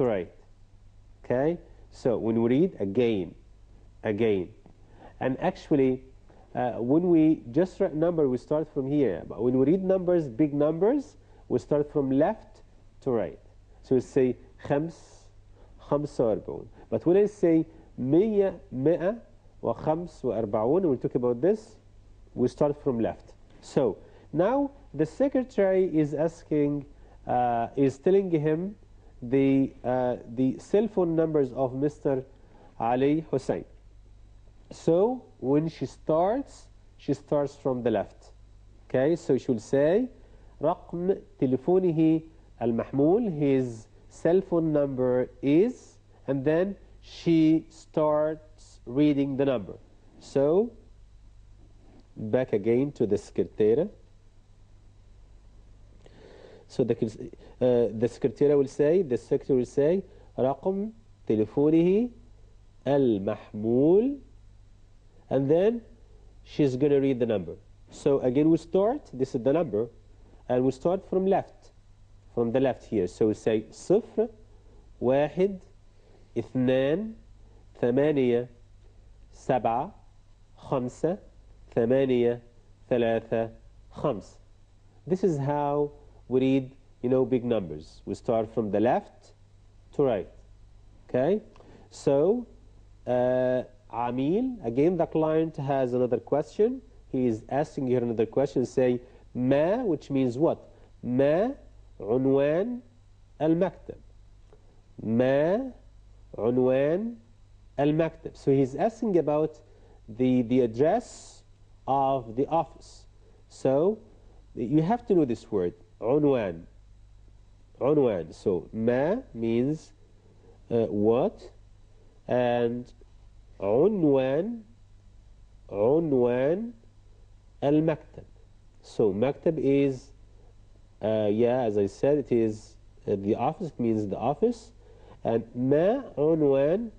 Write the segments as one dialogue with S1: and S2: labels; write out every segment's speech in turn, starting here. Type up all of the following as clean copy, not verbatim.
S1: to right. Okay? So when we read again, again. And actually, when we just write number, we start from here. But when we read numbers, big numbers, we start from left to right. So we say خمس 45. But when I say 145, we'll talk about this, we start from left. So now the secretary is asking, is telling him the cell phone numbers of Mr. Ali Hussein. So when she starts from the left. Okay, so she will say رقم تلفونه المحمول, his cell phone number is, and then she starts reading the number. So back again to the secretary. So the secretary will say, the secretary will say رقم تلفونه المحمول, and then she's going to read the number. So again we start, this is the number, and we start from left, from the left here. So we say صفر واحد اثنان ثمانية سبعة خمسة ثمانية ثلاثة خمس. This is how we read, big numbers. We start from the left to right. Okay? So, Amil, again the client has another question. He is asking here another question. Say, ما, which means what? ما عنوان المكتب. ما عنوان المكتب. So he's asking about the address of the office. So you have to know this word, عنوان. عنوان. So ما means what, and عنوان المكتب. So maktab is, as I said, it is the office. It means the office. And ما عنوان,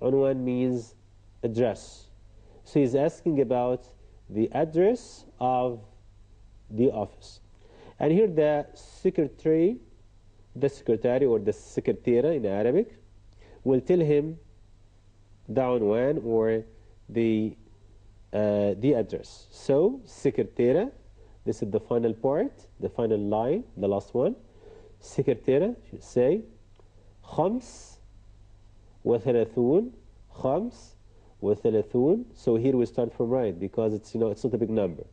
S1: عنوان means address. So he's asking about the address of the office. And here the secretary or the secretary in Arabic will tell him the عنوان or the address. So secretary, this is the final part, the final line, the last one. secretary should say خمس وثلاثون, خمس وثلاثون. So here we start from right because it's it's not a big number.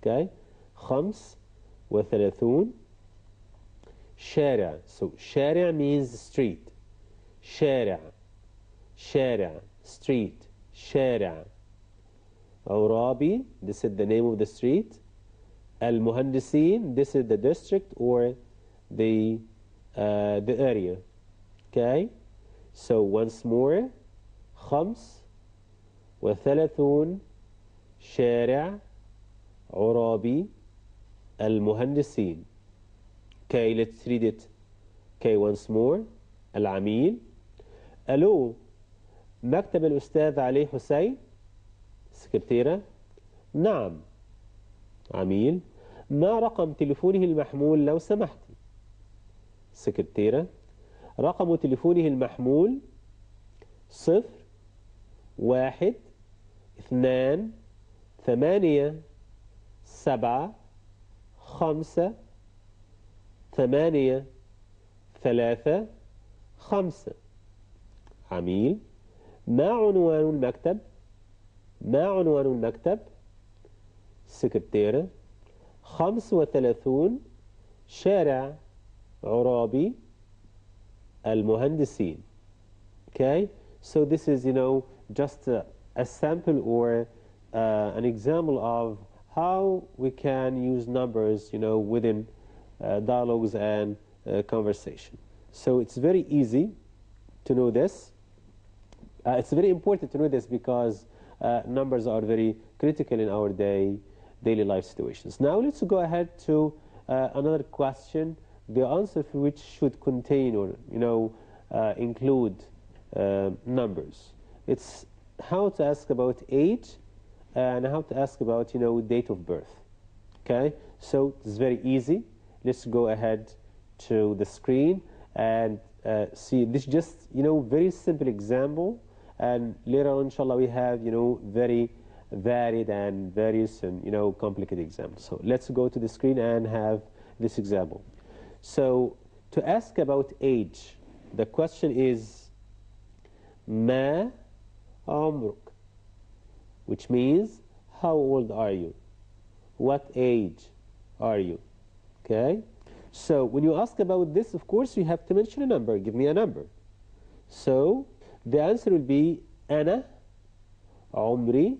S1: Okay, خمس وثلاثون. شارع. So شارع means street. شارع, شارع, street, شارع. عرابي, this is the name of the street. المهندسين, this is the district or the area. Okay, so once more, خمس وثلاثون شارع عرابي المهندسين. Okay, let's read it. Okay, once more. العميل. ألو, مكتب الأستاذ علي حسين. سكرتيرة. نعم. عميل. ما رقم تليفونه المحمول لو سمحتي؟ سكرتيرة. رقم تليفونه المحمول 0 1 2 8 7 5 8 3 5. عميل. ما عنوان المكتب؟ ما عنوان المكتب؟ سكرتيرة. 35 شارع عرابي المهندسين. Okay, so this is just a sample or an example of how we can use numbers within dialogues and conversation. So it's very easy to know this. It's very important to know this because numbers are very critical in our daily life situations. Now let's go ahead to another question, the answer for which should contain or include numbers. It's how to ask about age and how to ask about date of birth. Okay, so it's very easy. Let's go ahead to the screen and see, this just, very simple example, and later on, inshallah, we have, very varied and various and, complicated examples. So let's go to the screen and have this example. So to ask about age, the question is, ما عمرك, which means, how old are you? What age are you? Okay? So when you ask about this, of course, you have to mention a number. Give me a number. So the answer will be أنا عمري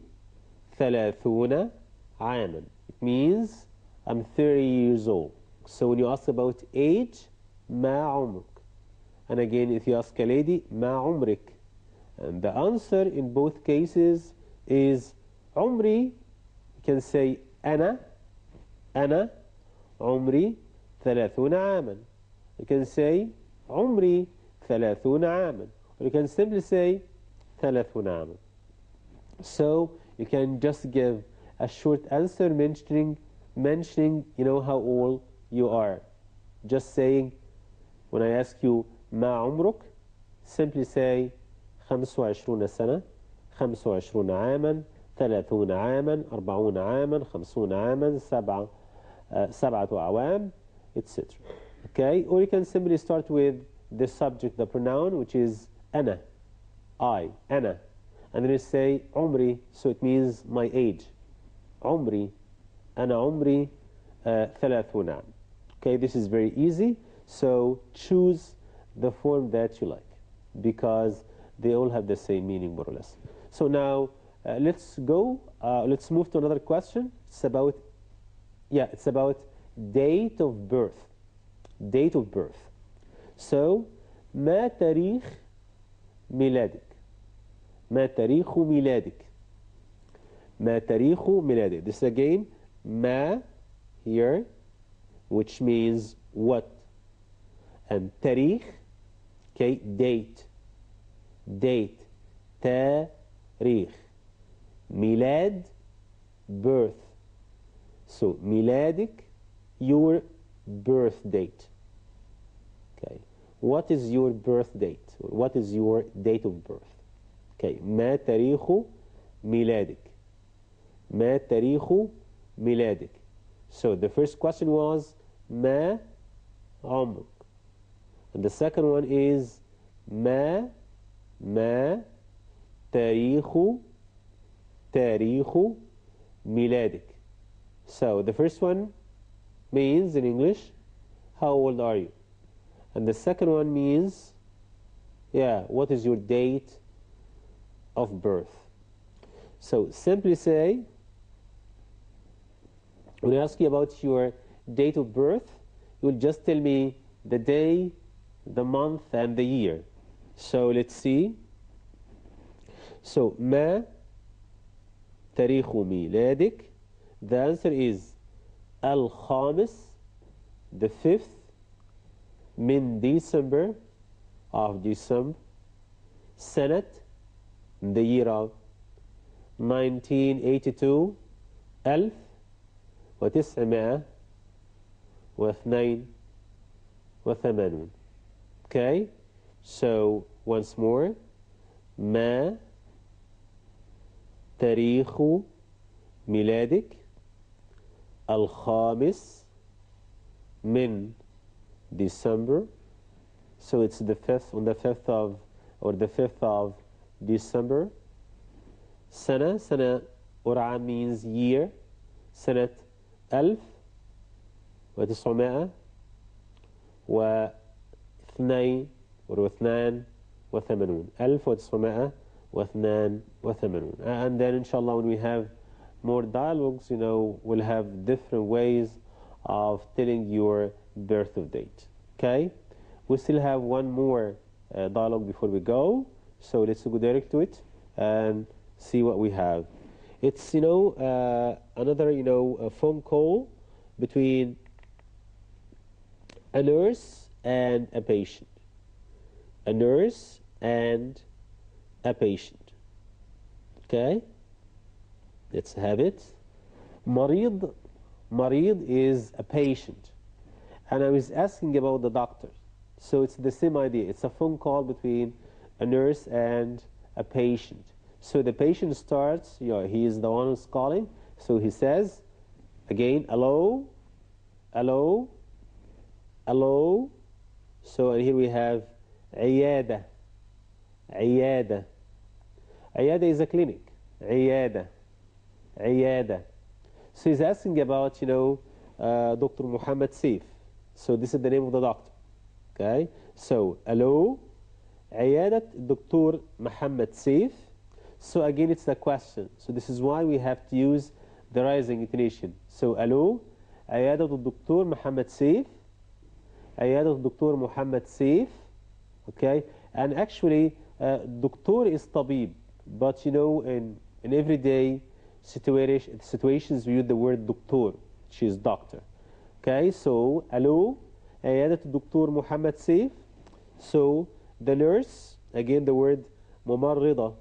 S1: 30 عاما. It means I'm 30 years old. So when you ask about age, ما عمرك. And again, if you ask a lady, ما عمرك. And the answer in both cases is عمري. You can say أنا عمري 30 عاما. You can say عمري 30 عاما. Or you can simply say 30 عاما. So you can just give a short answer mentioning how old you are. Just saying, when I ask you ما عمرك, simply say 25 سنة 25 عاما 30 عاما 40 عاما 50 عاما 7 أعوام, etc. Okay? Or you can simply start with the subject, the pronoun, which is أنا, I, أنا. And then you say عمري, so it means my age. عمري, أنا عمري 30 عام. Okay, this is very easy. So choose the form that you like, because they all have the same meaning, more or less. So now let's move to another question. It's about date of birth. Date of birth. So ما تاريخ ميلادك? ما تاريخ ميلادك? ما تاريخ ميلادك? This again, ما here, which means what, and تاريخ, okay, date, تاريخ, ميلاد, birth. So ميلادك, your birth date. Okay, what is your birth date? What is your date of birth? Okay, ما تاريخ ميلادك? ما تاريخ ميلادك? So the first question was ما عمرك, and the second one is ما تاريخ ميلادك. So the first one means in English, how old are you? And the second one means, what is your date of birth? So simply say, when I ask you about your date of birth, you will just tell me the day, the month, and the year. So let's see. So ما تاريخ ميلادك? The answer is الخامس, the 5th من December, of December, سنة, the year of 1982, 1982. Okay, so once more, ما تاريخ ميلادك؟ الخامس من December. So it's the 5th, on the 5th of, or the 5th of December. سنة or عام means year. سنة 1982 1982. And then inshallah, when we have more dialogues, we'll have different ways of telling your birth of date. Okay, we still have one more dialogue before we go, so let's go direct to it and see what we have. It's another a phone call between a nurse and a patient. A nurse and a patient. Okay, let's have it. مريض is a patient, and I was asking about the doctor. So it's the same idea. It's a phone call between a nurse and a patient. So the patient starts, he is the one who's calling. So he says, again, hello, hello, hello. So and here we have عيادة, عيادة. عيادة is a clinic. عيادة, عيادة. So he's asking about, Dr. Muhammad Saif. So this is the name of the doctor. Okay. So hello, عيادة Dr. Muhammad Saif. So again, it's a question. So this is why we have to use the rising intonation. So hello, عيادة الدكتور محمد سيف. عيادة الدكتور محمد سيف. Okay. And actually, doctor is طبيب. But in everyday situations we use the word doctor. She is doctor. Okay. So hello, عيادة الدكتور محمد سيف. So the nurse, again the word ممرضة.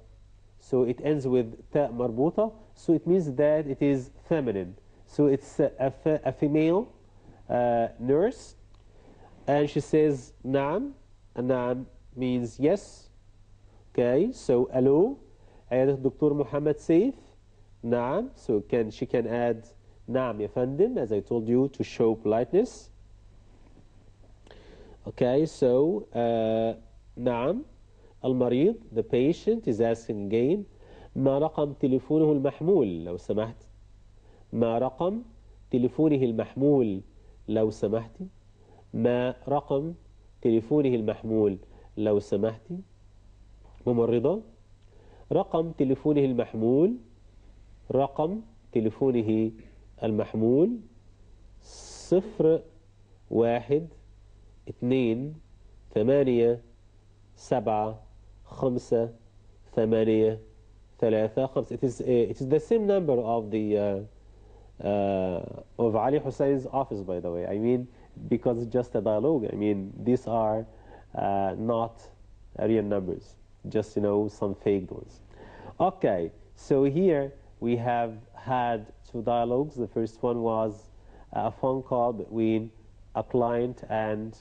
S1: So it ends with تاء مربوطة. So it means that it is feminine. So it's a female nurse. And she says نعم. And نعم means yes. Okay. So hello, عيادة الدكتور محمد سيف. نعم. So she can add نعم يا فندم, as I told you, to show politeness. Okay. So نعم. المريض, the patient, is asking again, ما رقم تليفونه المحمول لو سمحت. ما رقم تليفونه المحمول لو سمحتي. ما رقم تليفونه المحمول لو سمحتي. ممرضة, رقم تليفونه المحمول. رقم تليفونه المحمول 012-8-7-5-8-3-5. It is the same number of the of Ali Hussein's office, by the way. I mean, because it's just a dialogue. I mean, these are not real numbers, just some faked ones. Okay, so here we have had two dialogues. The first one was a phone call between a client and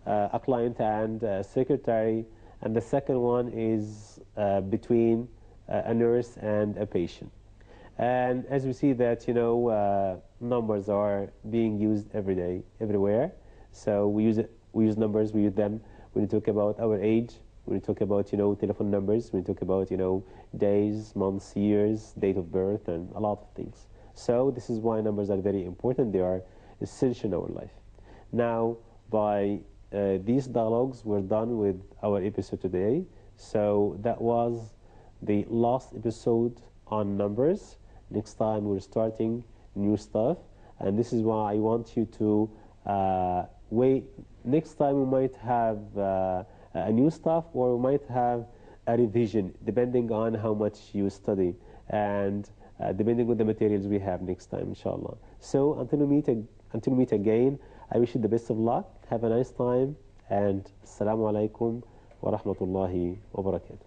S1: a secretary, and the second one is between a nurse and a patient. And as we see that numbers are being used every day, everywhere. So we use numbers. We use them when we talk about our age, when we talk about telephone numbers, when we talk about days, months, years, date of birth, and a lot of things. So this is why numbers are very important. They are essential in our life. Now, by these dialogues, we're done with our episode today. So that was the last episode on numbers. Next time we're starting new stuff, and this is why I want you to wait. Next time we might have a new stuff, or we might have a revision, depending on how much you study and depending on the materials we have next time, inshallah. So until we meet again, I wish you the best of luck. Have a nice time, and assalamu alaikum wa rahmatullahi wa barakatuh.